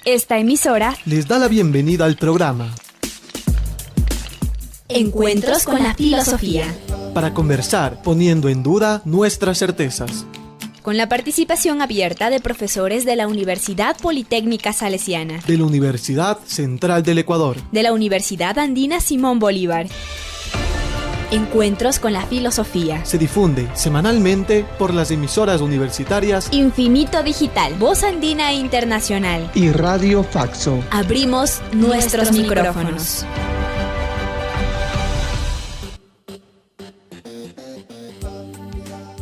Esta emisora les da la bienvenida al programa Encuentros con la Filosofía, para conversar poniendo en duda nuestras certezas. con la participación abierta de profesores de la Universidad Politécnica Salesiana, De la Universidad Central del Ecuador. de la Universidad Andina Simón Bolívar. Encuentros con la Filosofía. Se difunde semanalmente por las emisoras universitarias Infinito Digital, Voz Andina Internacional. y Radio Faxo. Abrimos nuestros micrófonos.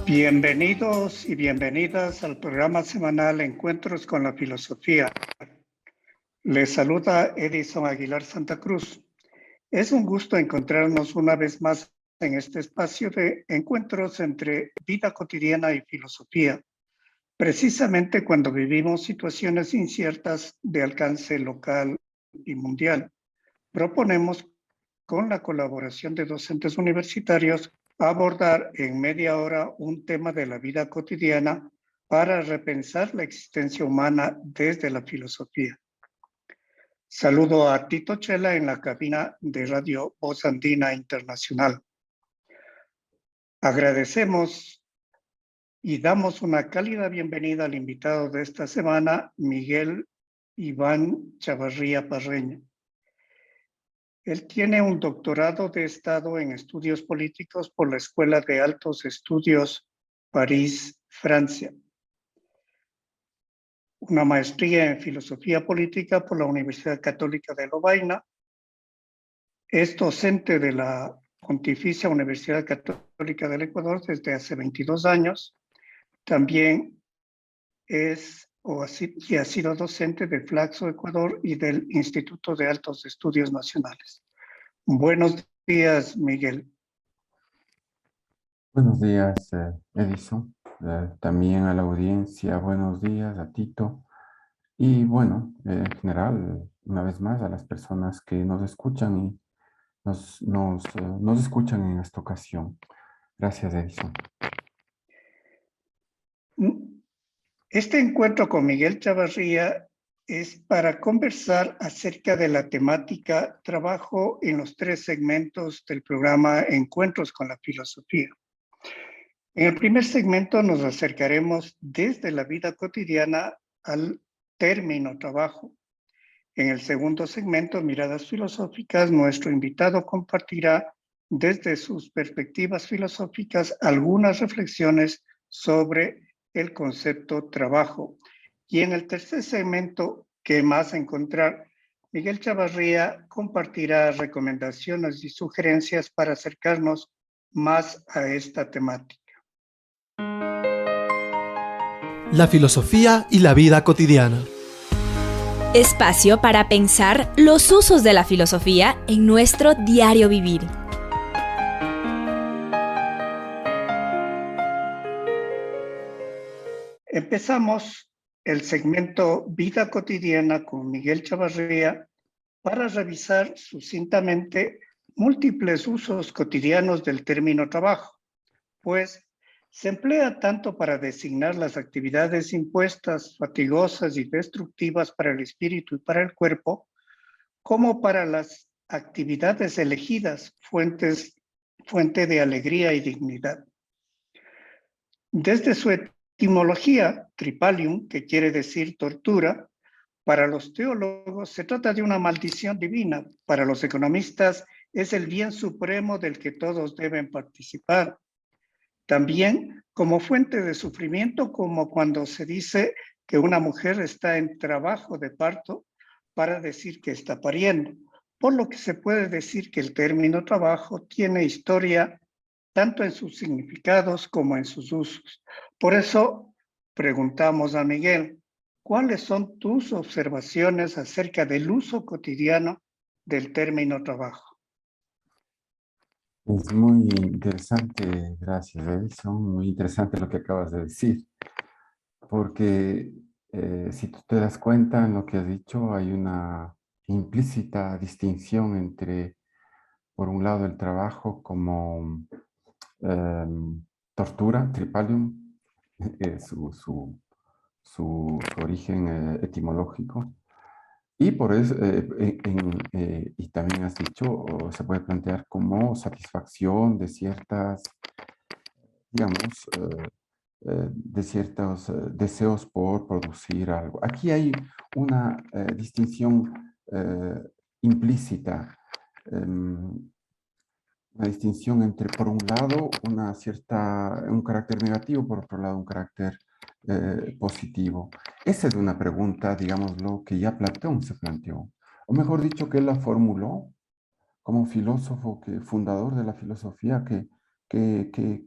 Bienvenidos y bienvenidas al programa semanal Encuentros con la Filosofía. Les saluda Edison Aguilar Santa Cruz. Es un gusto encontrarnos una vez más en este espacio de encuentros entre vida cotidiana y filosofía, precisamente cuando vivimos situaciones inciertas de alcance local y mundial. Proponemos, con la colaboración de docentes universitarios, abordar en media hora un tema de la vida cotidiana para repensar la existencia humana desde la filosofía. Saludo a Tito Chela en la cabina de Radio Voz Andina Internacional. Agradecemos y damos una cálida bienvenida al invitado de esta semana, Miguel Iván Chavarría Parreño. Él tiene un doctorado de Estado en Estudios Políticos por la Escuela de Altos Estudios París, Francia. Una maestría en Filosofía Política por la Universidad Católica de Lovaina. Es docente de la Pontificia Universidad Católica del Ecuador desde hace 22 años. También ha sido docente de Flaxo Ecuador y del Instituto de Altos Estudios Nacionales. Buenos días, Miguel. Buenos días, Edison. También a la audiencia, buenos días, a Tito. Y bueno, en general, una vez más, a las personas que nos escuchan y nos escuchan en esta ocasión. Gracias, Edison. Este encuentro con Miguel Chavarría es para conversar acerca de la temática trabajo en los 3 segmentos del programa Encuentros con la Filosofía. En el primer segmento nos acercaremos desde la vida cotidiana al término trabajo. En el segundo segmento, Miradas Filosóficas, nuestro invitado compartirá desde sus perspectivas filosóficas algunas reflexiones sobre el concepto trabajo. Y en el tercer segmento, que más encontrar, Miguel Chavarría compartirá recomendaciones y sugerencias para acercarnos más a esta temática. la filosofía y la vida cotidiana. Espacio para pensar los usos de la filosofía en nuestro diario vivir. Empezamos el segmento Vida Cotidiana con Miguel Chavarría para revisar sucintamente múltiples usos cotidianos del término trabajo, pues se emplea tanto para designar las actividades impuestas, fatigosas y destructivas para el espíritu y para el cuerpo, como para las actividades elegidas, fuente de alegría y dignidad. Desde su etimología, tripalium, que quiere decir tortura, para los teólogos se trata de una maldición divina, para los economistas es el bien supremo del que todos deben participar. También como fuente de sufrimiento, como cuando se dice que una mujer está en trabajo de parto para decir que está pariendo, por lo que se puede decir que el término trabajo tiene historia tanto en sus significados como en sus usos. Por eso preguntamos a Miguel, ¿cuáles son tus observaciones acerca del uso cotidiano del término trabajo? Es muy interesante, gracias, Edison. Muy interesante lo que acabas de decir, porque si tú te das cuenta en lo que has dicho, hay una implícita distinción entre, por un lado, el trabajo como tortura, tripalium, su origen etimológico, Y por eso, y también has dicho, o se puede plantear como satisfacción de ciertas, digamos, de ciertos deseos por producir algo. Aquí hay una distinción implícita, una distinción entre, por un lado, un carácter negativo, por otro lado, un carácter positivo. Esa es una pregunta, digámoslo, que ya Platón se planteó, o mejor dicho, que él la formuló como filósofo fundador de la filosofía que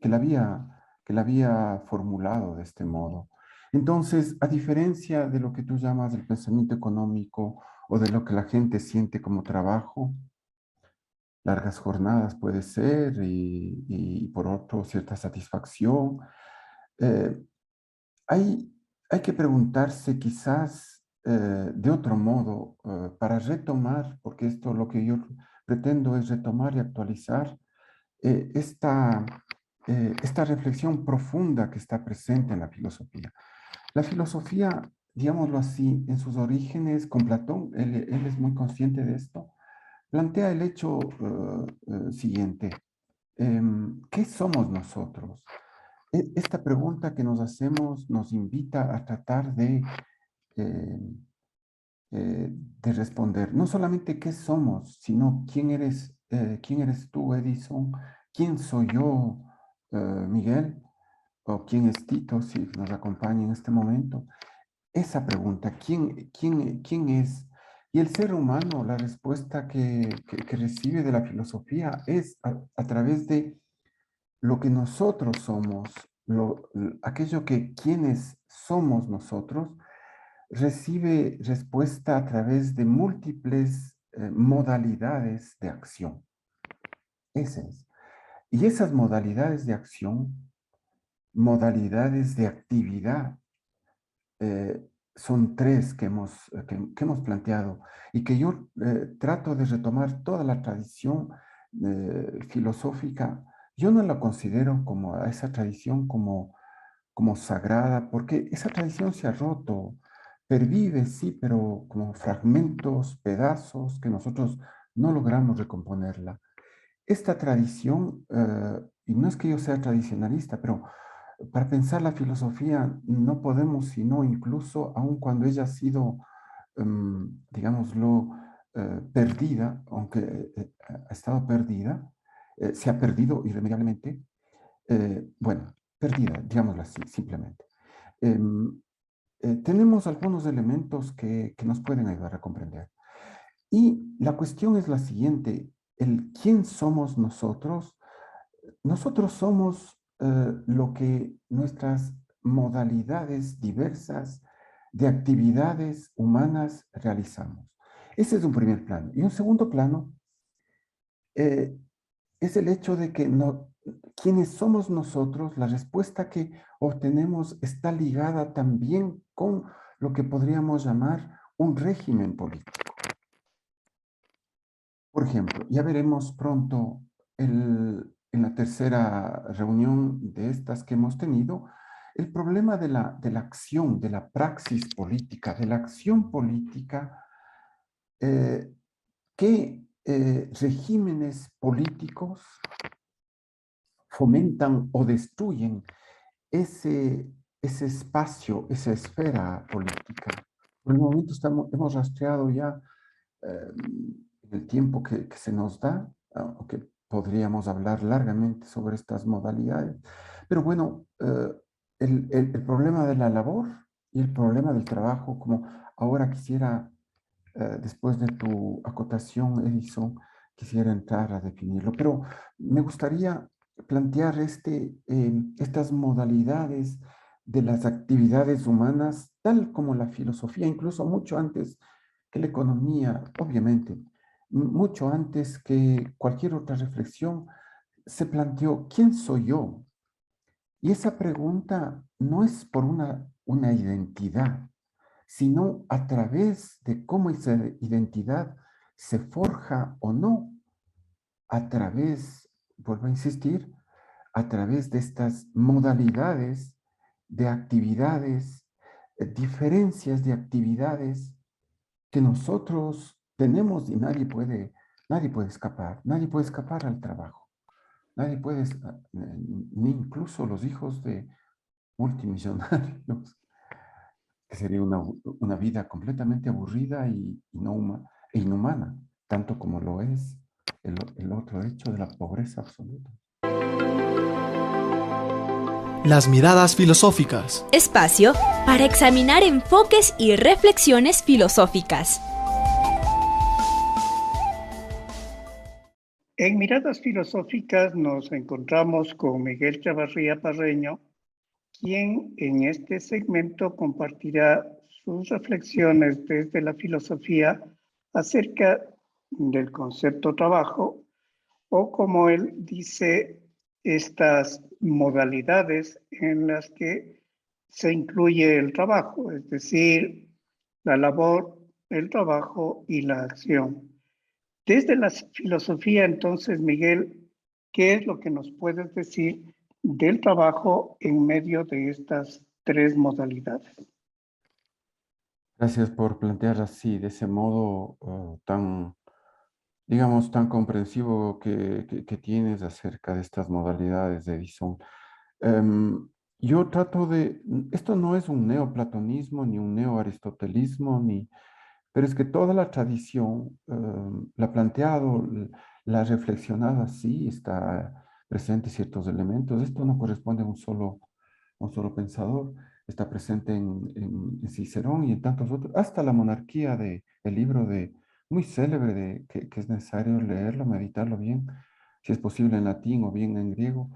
la había formulado de este modo. Entonces, a diferencia de lo que tú llamas el pensamiento económico o de lo que la gente siente como trabajo, largas jornadas puede ser y por otro cierta satisfacción, eh, hay, hay que preguntarse quizás de otro modo para retomar, porque esto lo que yo pretendo es retomar y actualizar eh, esta, esta reflexión profunda que está presente en la filosofía. La filosofía, digámoslo así, en sus orígenes, con Platón, él es muy consciente de esto, plantea el hecho siguiente. ¿Qué somos nosotros? Esta pregunta que nos hacemos nos invita a tratar eh, de responder no solamente qué somos, sino quién eres tú, Edison, quién soy yo, Miguel, o quién es Tito, si nos acompaña en este momento. Esa pregunta, ¿quién es? Y el ser humano, la respuesta que recibe de la filosofía es a través de lo que nosotros somos, aquello que quienes somos nosotros, recibe respuesta a través de múltiples modalidades de acción. Ese es. Y esas modalidades de acción, modalidades de actividad, eh, son tres que hemos planteado y que yo trato de retomar toda la tradición filosófica. Yo no la considero como a esa tradición como sagrada, porque esa tradición se ha roto, pervive, sí, pero como fragmentos, pedazos que nosotros no logramos recomponerla. Esta tradición, y no es que yo sea tradicionalista, pero para pensar la filosofía no podemos sino incluso, aun cuando ella ha sido, digámoslo, perdida, aunque ha estado perdida, se ha perdido irremediablemente, bueno, perdida, digámoslo así, simplemente. Em, tenemos algunos elementos que nos pueden ayudar a comprender. Y la cuestión es la siguiente, el quién somos nosotros. Nosotros somos lo que nuestras modalidades diversas de actividades humanas realizamos. Ese es un primer plano. Y un segundo plano eh, es el hecho de que quienes somos nosotros, la respuesta que obtenemos está ligada también con lo que podríamos llamar un régimen político. Por ejemplo, ya veremos pronto en la tercera reunión de estas que hemos tenido, el problema de la acción, de la praxis política, de la acción política, eh, qué regímenes políticos fomentan o destruyen ese espacio, esa esfera política. Por el momento hemos rastreado ya en el tiempo que se nos da, aunque podríamos hablar largamente sobre estas modalidades. Pero bueno, el problema de la labor y el problema del trabajo, como ahora quisiera, después de tu acotación, Edison, quisiera entrar a definirlo. Pero me gustaría plantear estas modalidades de las actividades humanas, tal como la filosofía, incluso mucho antes que la economía, obviamente, mucho antes que cualquier otra reflexión, se planteó, ¿quién soy yo? Y esa pregunta no es por una identidad, sino a través de cómo esa identidad se forja o no, a través, vuelvo a insistir, a través de estas modalidades de actividades, diferencias de actividades que nosotros tenemos y nadie puede escapar al trabajo. Nadie puede, ni incluso los hijos de multimillonarios, que sería una vida completamente aburrida y inhumana, tanto como lo es el otro hecho de la pobreza absoluta. Las miradas filosóficas. Espacio para examinar enfoques y reflexiones filosóficas. En Miradas Filosóficas nos encontramos con Miguel Chavarría Parreño, quien en este segmento compartirá sus reflexiones desde la filosofía acerca del concepto trabajo, o como él dice, estas modalidades en las que se incluye el trabajo, es decir, la labor, el trabajo y la acción. Desde la filosofía, entonces, Miguel, ¿qué es lo que nos puedes decir del trabajo en medio de estas tres modalidades? Gracias por plantear así, de ese modo tan, digamos, tan comprensivo que tienes acerca de estas modalidades de Edison. Yo trato de, esto no es un neoplatonismo, ni un neoaristotelismo, pero es que toda la tradición la ha planteado, la ha reflexionado así, está presente ciertos elementos. Esto no corresponde a un solo pensador, está presente en Cicerón y en tantos otros, hasta la monarquía el libro muy célebre que es necesario leerlo, meditarlo bien, si es posible en latín o bien en griego,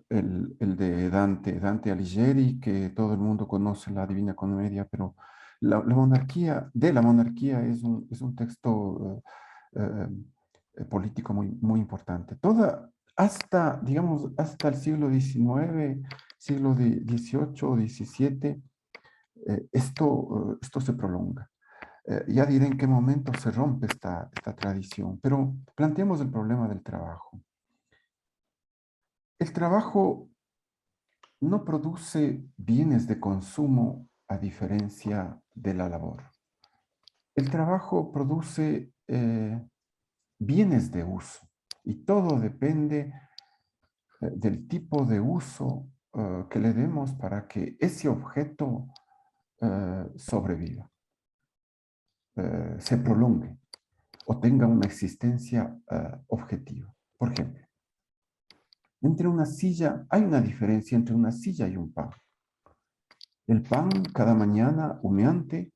el de Dante Alighieri, que todo el mundo conoce, la Divina Comedia, pero la monarquía es un texto político muy importante. Digamos, hasta el siglo XIX, siglo XVIII o XVII, esto se prolonga. Ya diré en qué momento se rompe esta tradición, pero planteemos el problema del trabajo. El trabajo no produce bienes de consumo a diferencia de la labor. El trabajo produce bienes de uso y todo depende del tipo de uso que le demos para que ese objeto sobreviva, se prolongue o tenga una existencia objetiva. Por ejemplo, hay una diferencia entre una silla y un pan. El pan cada mañana humeante,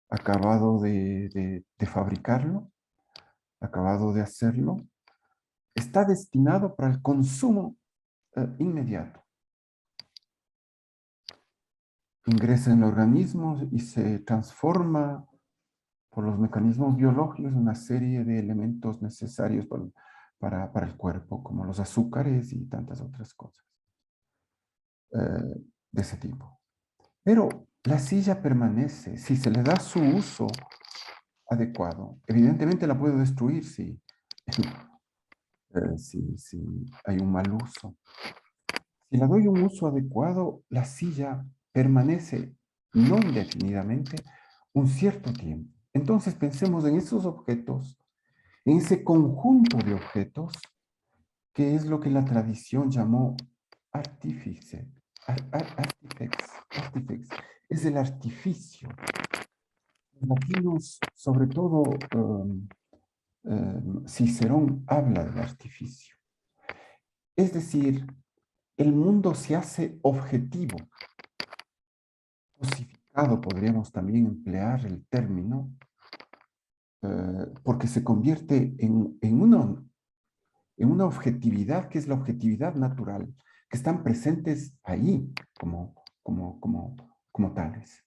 acabado de fabricarlo, acabado de hacerlo, está destinado para el consumo inmediato. Ingresa en el organismo y se transforma por los mecanismos biológicos en una serie de elementos necesarios para el cuerpo, como los azúcares y tantas otras cosas de ese tipo. Pero la silla permanece si se le da su uso adecuado. Evidentemente la puedo destruir si hay un mal uso. Si le doy un uso adecuado, la silla permanece no indefinidamente un cierto tiempo. Entonces pensemos en esos objetos, en ese conjunto de objetos, que es lo que la tradición llamó artífice. Artifex. Es el artificio. Los latinos, sobre todo Cicerón, habla del artificio. Es decir, el mundo se hace objetivo, cosificado, podríamos también emplear el término, porque se convierte en una objetividad que es la objetividad natural, que están presentes ahí como tales.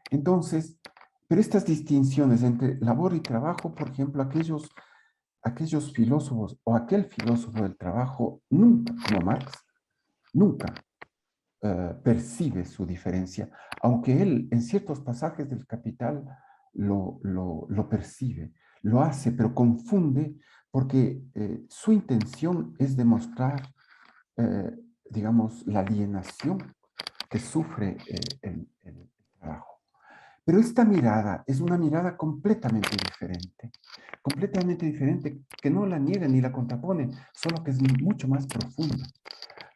Entonces, pero estas distinciones entre labor y trabajo, por ejemplo, aquellos filósofos o aquel filósofo del trabajo, nunca, como Marx, nunca percibe su diferencia, aunque él en ciertos pasajes del Capital lo percibe, lo hace, pero confunde porque su intención es demostrar, digamos, la alienación que sufre el trabajo. Pero esta mirada es una mirada completamente diferente, que no la niega ni la contrapone, solo que es mucho más profunda.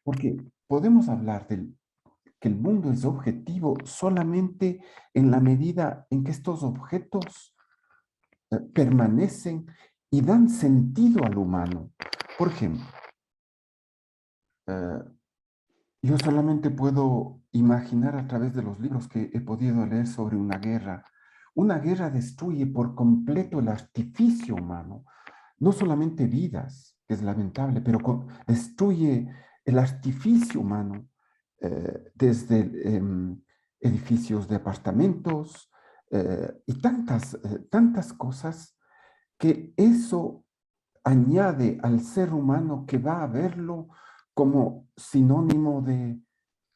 Porque podemos hablar que el mundo es objetivo solamente en la medida en que estos objetos permanecen y dan sentido al humano. Por ejemplo, yo solamente puedo imaginar a través de los libros que he podido leer sobre una guerra. Una guerra destruye por completo el artificio humano, no solamente vidas, que es lamentable, pero destruye el artificio humano desde edificios de apartamentos y tantas cosas que eso añade al ser humano que va a verlo como sinónimo de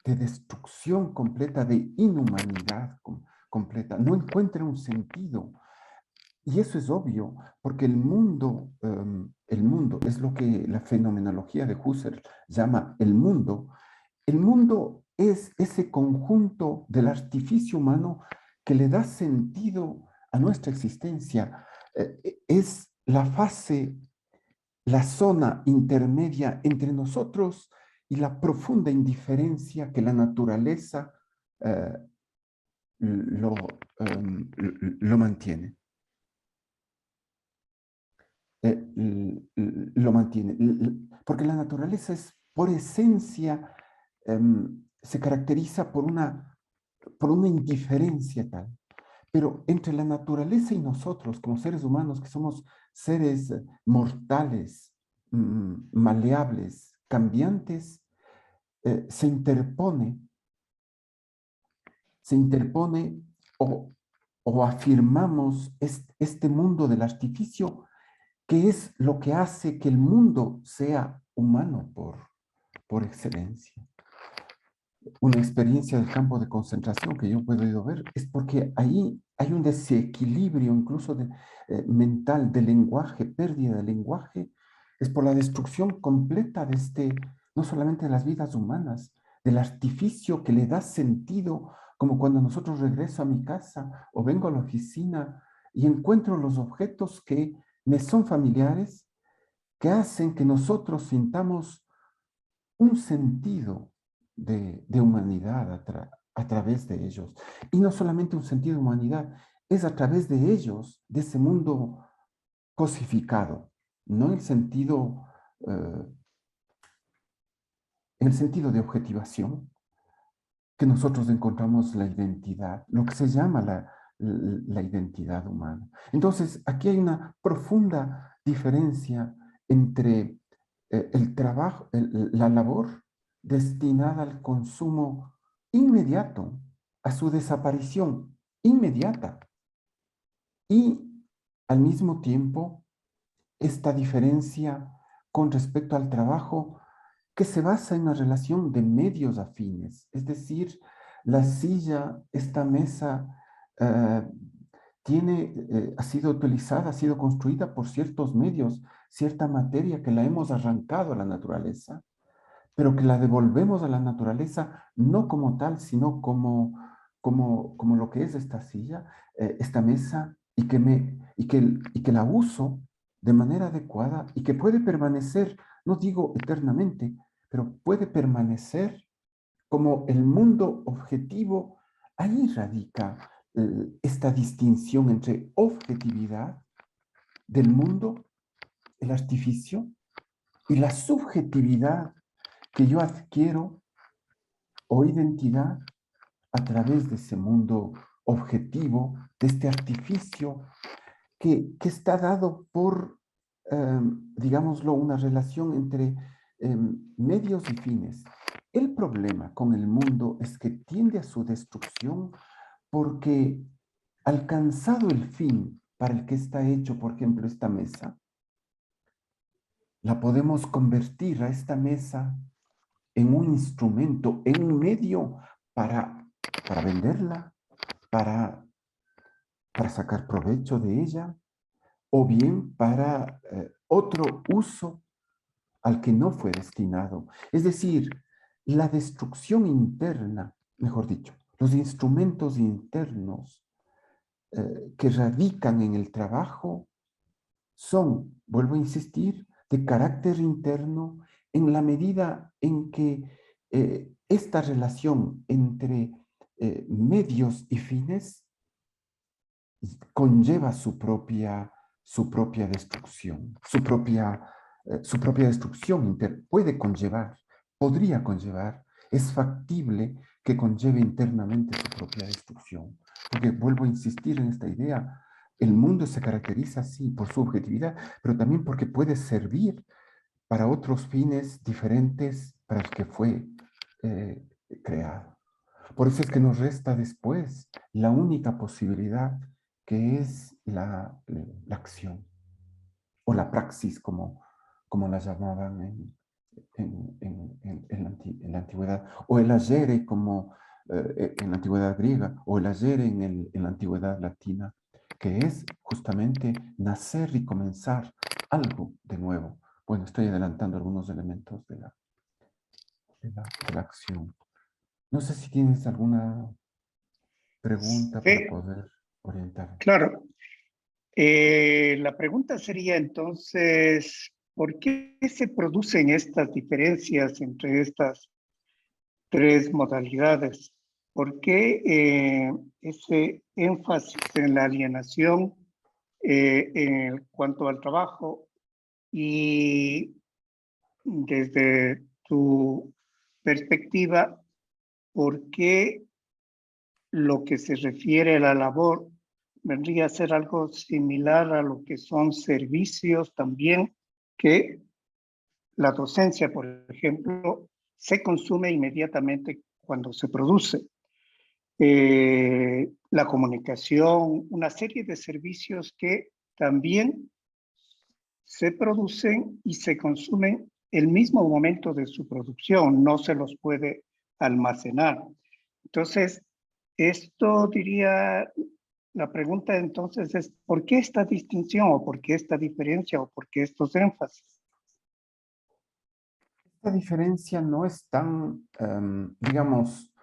destrucción completa, de inhumanidad completa. No encuentra un sentido. Y eso es obvio, porque el mundo es lo que la fenomenología de Husserl llama el mundo. El mundo es ese conjunto del artificio humano que le da sentido a nuestra existencia. Es la fase, la zona intermedia entre nosotros y la profunda indiferencia que la naturaleza eh, lo, lo mantiene. Lo mantiene. Porque la naturaleza es, por esencia, se caracteriza por una indiferencia tal. Pero entre la naturaleza y nosotros, como seres humanos, que somos seres mortales, maleables, cambiantes, se interpone o afirmamos este mundo del artificio, que es lo que hace que el mundo sea humano por excelencia. Una experiencia del campo de concentración que yo he podido ver es porque ahí hay un desequilibrio incluso mental, de lenguaje, pérdida de lenguaje, es por la destrucción completa de no solamente de las vidas humanas, del artificio que le da sentido, como cuando nosotros regreso a mi casa o vengo a la oficina y encuentro los objetos que me son familiares, que hacen que nosotros sintamos un sentido de humanidad a través de ellos. Y no solamente un sentido de humanidad, es a través de ellos, de ese mundo cosificado, no eh, en el sentido de objetivación, que nosotros encontramos la identidad, lo que se llama la identidad humana. Entonces, aquí hay una profunda diferencia entre el trabajo, la labor destinada al consumo inmediato, a su desaparición inmediata, y al mismo tiempo esta diferencia con respecto al trabajo que se basa en una relación de medios afines, es decir, la silla, esta mesa, ha sido utilizada, ha sido construida por ciertos medios, cierta materia que la hemos arrancado a la naturaleza, pero que la devolvemos a la naturaleza no como tal, sino como lo que es esta silla, esta mesa, y que la uso de manera adecuada y que puede permanecer, no digo eternamente, pero puede permanecer como el mundo objetivo. Ahí radica esta distinción entre objetividad del mundo, el artificio, y la subjetividad que yo adquiero o identidad a través de ese mundo objetivo, de este artificio que está dado por, digámoslo, una relación entre medios y fines. El problema con el mundo es que tiende a su destrucción porque, alcanzado el fin para el que está hecho, por ejemplo, esta mesa, la podemos convertir a esta mesa en un instrumento, en un medio para venderla, para sacar provecho de ella, o bien para otro uso al que no fue destinado. Es decir, la destrucción interna, mejor dicho, los instrumentos internos que radican en el trabajo son, vuelvo a insistir, de carácter interno en la medida en que esta relación entre medios y fines conlleva su propia destrucción, su propia destrucción puede conllevar, podría conllevar, es factible que conlleve internamente su propia destrucción. Porque vuelvo a insistir en esta idea, el mundo se caracteriza así por su objetividad, pero también porque puede servir para otros fines diferentes para los que fue creado. Por eso es que nos resta después la única posibilidad, que es la acción o la praxis, como la llamaban en la antigüedad, o el agere como en la antigüedad griega, o el agere en la antigüedad latina, que es justamente nacer y comenzar algo de nuevo. Bueno, estoy adelantando algunos elementos de la acción. No sé si tienes alguna pregunta para Sí, poder orientar. claro. La pregunta sería entonces, ¿por qué se producen estas diferencias entre estas tres modalidades? ¿Por qué ese énfasis en la alienación en cuanto al trabajo y desde tu perspectiva, por qué lo que se refiere a la labor vendría a ser algo similar a lo que son servicios también, que la docencia, por ejemplo, se consume inmediatamente cuando se produce? La comunicación, una serie de servicios que también se producen y se consumen el mismo momento de su producción, no se los puede almacenar. Entonces, esto diría, la pregunta entonces es, ¿por qué esta distinción o por qué esta diferencia o por qué estos énfasis? Esta diferencia no es tan, digamos,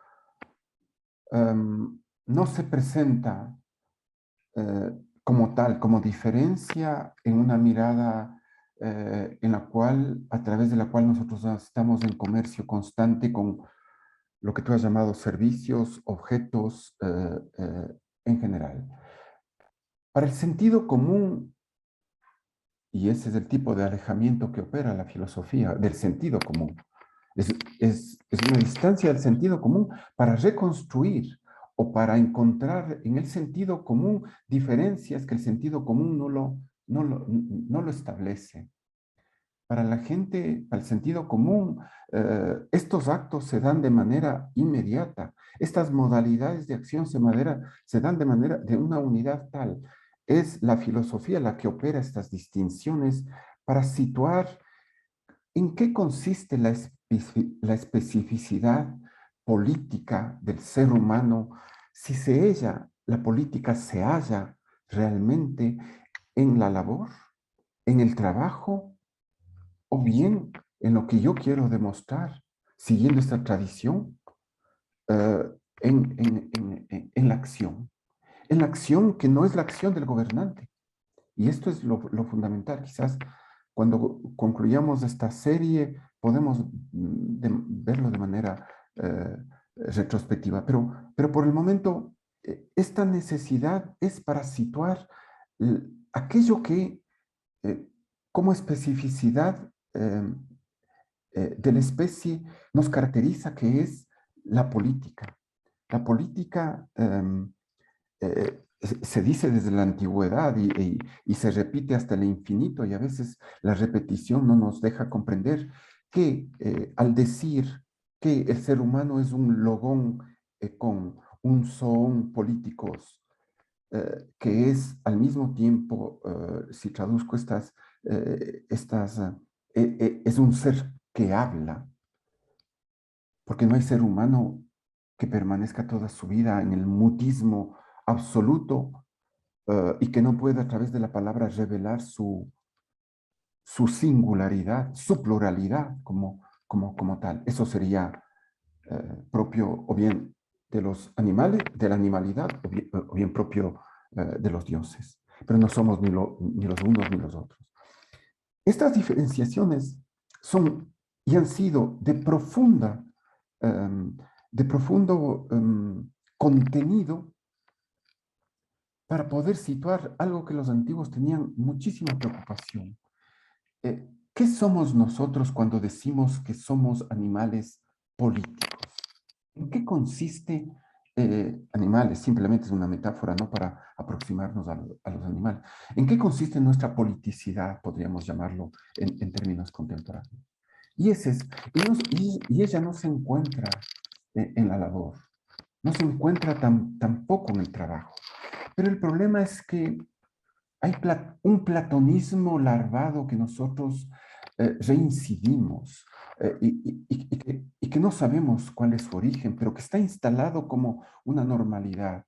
no se presenta como tal, como diferencia en una mirada en la cual, a través de la cual nosotros estamos en comercio constante con lo que tú has llamado servicios, objetos en general. Para el sentido común, y ese es el tipo de alejamiento que opera la filosofía del sentido común, es una distancia del sentido común para reconstruir o para encontrar en el sentido común diferencias que el sentido común no lo establece. Para la gente, para el sentido común, estos actos se dan de manera inmediata. Estas modalidades de acción se dan de una unidad tal. Es la filosofía la que opera estas distinciones para situar en qué consiste la especificidad política del ser humano, si la política se halla realmente en la labor, en el trabajo, o bien en lo que yo quiero demostrar, siguiendo esta tradición, eh, en la acción. En la acción que no es la acción del gobernante. Y esto es lo fundamental. Quizás cuando concluyamos esta serie podemos verlo de manera retrospectiva. Pero por el momento, esta necesidad es para situar aquello que como especificidad de la especie nos caracteriza, que es la política. La política se dice desde la antigüedad y se repite hasta el infinito, y a veces la repetición no nos deja comprender que al decir que el ser humano es un logón con un zoon políticos, que es al mismo tiempo, si traduzco es un ser que habla, porque no hay ser humano que permanezca toda su vida en el mutismo absoluto y que no pueda a través de la palabra revelar su singularidad, su pluralidad como tal. Eso sería propio o bien de los animales, de la animalidad, o bien propio de los dioses, pero no somos ni los unos ni los otros. Estas diferenciaciones son y han sido de profundo contenido para poder situar algo que los antiguos tenían muchísima preocupación. ¿Qué somos nosotros cuando decimos que somos animales políticos? ¿En qué consiste animales? Simplemente es una metáfora, ¿no? Para aproximarnos a los animales. ¿En qué consiste nuestra politicidad, podríamos llamarlo en términos contemporáneos? Y ella no se encuentra en la labor, no se encuentra tampoco en el trabajo. Pero el problema es que hay un platonismo larvado que nosotros reincidimos y que no sabemos cuál es su origen, pero que está instalado como una normalidad.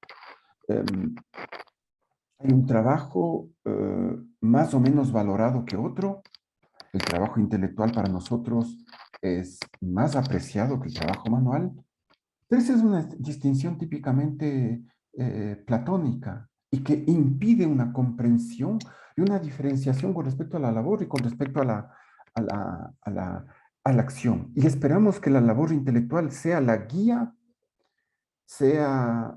Hay un trabajo más o menos valorado que otro. El trabajo intelectual para nosotros es más apreciado que el trabajo manual, pero esa es una distinción típicamente platónica y que impide una comprensión y una diferenciación con respecto a la labor y con respecto a la acción. Y esperamos que la labor intelectual sea la guía, sea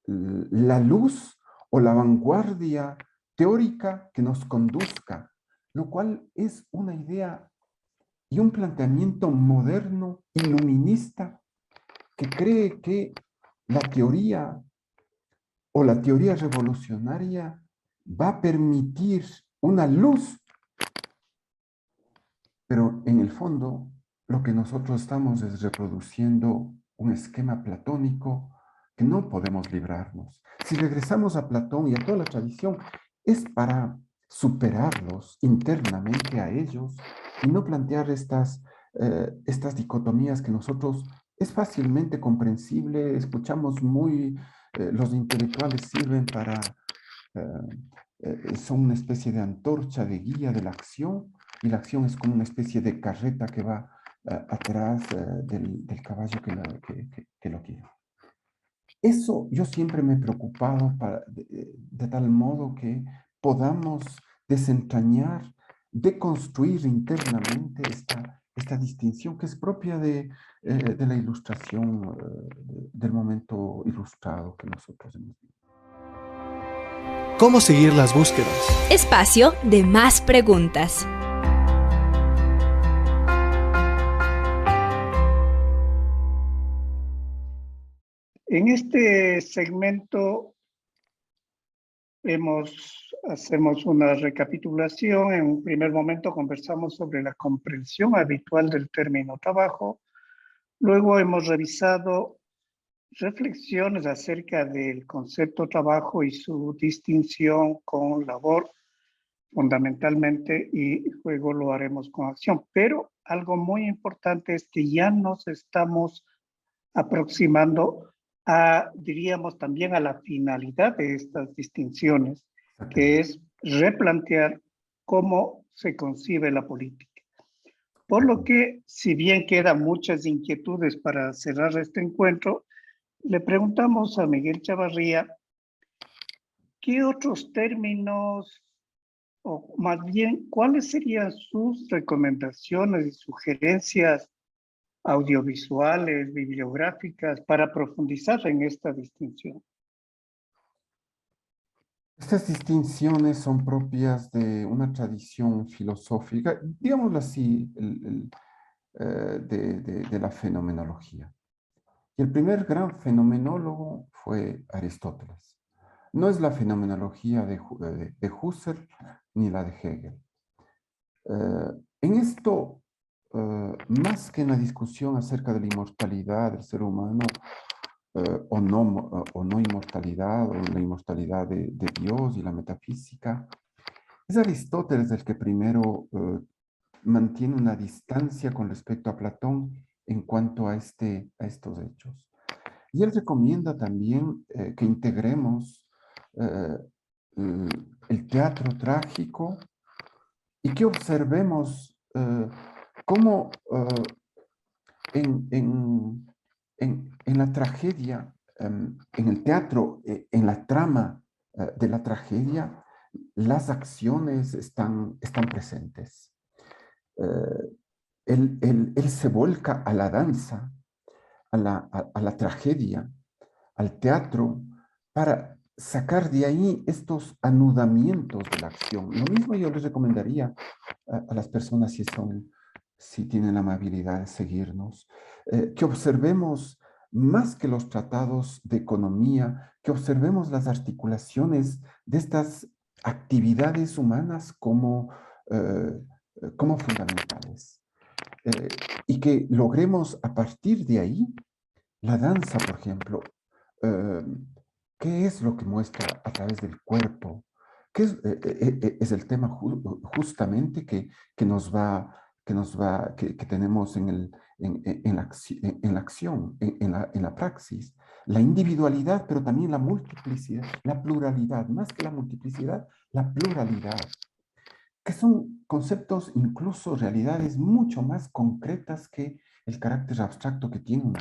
la luz o la vanguardia teórica que nos conduzca, lo cual es una idea y un planteamiento moderno, iluminista, que cree que la teoría o la teoría revolucionaria va a permitir una luz, pero en el fondo lo que nosotros estamos es reproduciendo un esquema platónico que no podemos librarnos. Si regresamos a Platón y a toda la tradición, es para superarlos internamente a ellos y no plantear estas dicotomías que nosotros es fácilmente comprensible, escuchamos los intelectuales sirven para, son una especie de antorcha, de guía de la acción, y la acción es como una especie de carreta que va atrás del caballo que lo guía. Eso yo siempre me he preocupado de tal modo que podamos desentrañar, deconstruir internamente esta distinción que es propia de la ilustración, del momento ilustrado que nosotros hemos vivido. ¿Cómo seguir las búsquedas? Espacio de más preguntas. En este segmento hacemos una recapitulación. En un primer momento conversamos sobre la comprensión habitual del término trabajo. Luego hemos revisado reflexiones acerca del concepto trabajo y su distinción con labor, fundamentalmente, y luego lo haremos con acción. Pero algo muy importante es que ya nos estamos aproximando diríamos también a la finalidad de estas distinciones, que es replantear cómo se concibe la política. Por lo que, si bien quedan muchas inquietudes para cerrar este encuentro, le preguntamos a Miguel Chavarría, ¿qué otros términos, o más bien, cuáles serían sus recomendaciones y sugerencias audiovisuales, bibliográficas, para profundizar en esta distinción? Estas distinciones son propias de una tradición filosófica, digámoslo así, de la fenomenología. Y el primer gran fenomenólogo fue Aristóteles. No es la fenomenología de Husserl ni la de Hegel. En esto, más que en la discusión acerca de la inmortalidad del ser humano, o no inmortalidad, o la inmortalidad de Dios y la metafísica, es Aristóteles el que primero mantiene una distancia con respecto a Platón en cuanto a estos hechos. Y él recomienda también que integremos el teatro trágico y que observemos cómo en la tragedia, en el teatro, en la trama de la tragedia, las acciones están presentes. Él se volca a la danza, a la tragedia, al teatro, para sacar de ahí estos anudamientos de la acción. Lo mismo yo les recomendaría a las personas si tienen la amabilidad de seguirnos, que observemos más que los tratados de economía, que observemos las articulaciones de estas actividades humanas como fundamentales. Y que logremos a partir de ahí, la danza, por ejemplo, ¿qué es lo que muestra a través del cuerpo? ¿Qué es el tema justamente que tenemos en la acción, en la praxis? La individualidad, pero también la multiplicidad, la pluralidad, más que la multiplicidad, la pluralidad, que son conceptos, incluso realidades mucho más concretas que el carácter abstracto que tiene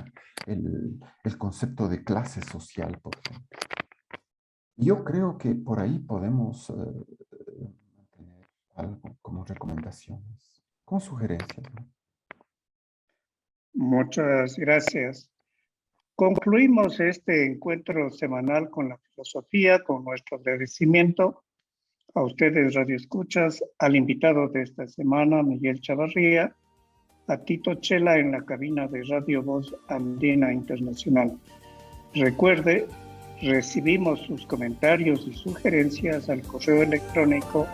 el concepto de clase social, por ejemplo. Yo creo que por ahí podemos mantener algo como recomendaciones, como sugerencias, ¿no? Muchas gracias. Concluimos este encuentro semanal con la filosofía, con nuestro agradecimiento a ustedes, radioescuchas, al invitado de esta semana, Miguel Chavarría, a Tito Chela en la cabina de Radio Voz Andina Internacional. Recuerde, recibimos sus comentarios y sugerencias al correo electrónico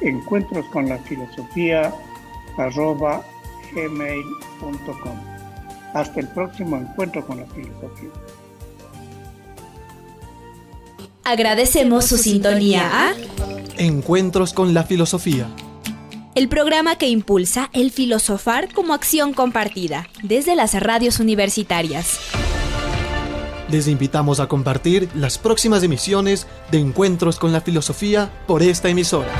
encuentrosconlafilosofía@gmail.com. Hasta el próximo encuentro con la filosofía. Agradecemos su sintonía a Encuentros con la filosofía. el programa que impulsa el filosofar como acción compartida desde las radios universitarias. Les invitamos a compartir las próximas emisiones de Encuentros con la filosofía por esta emisora.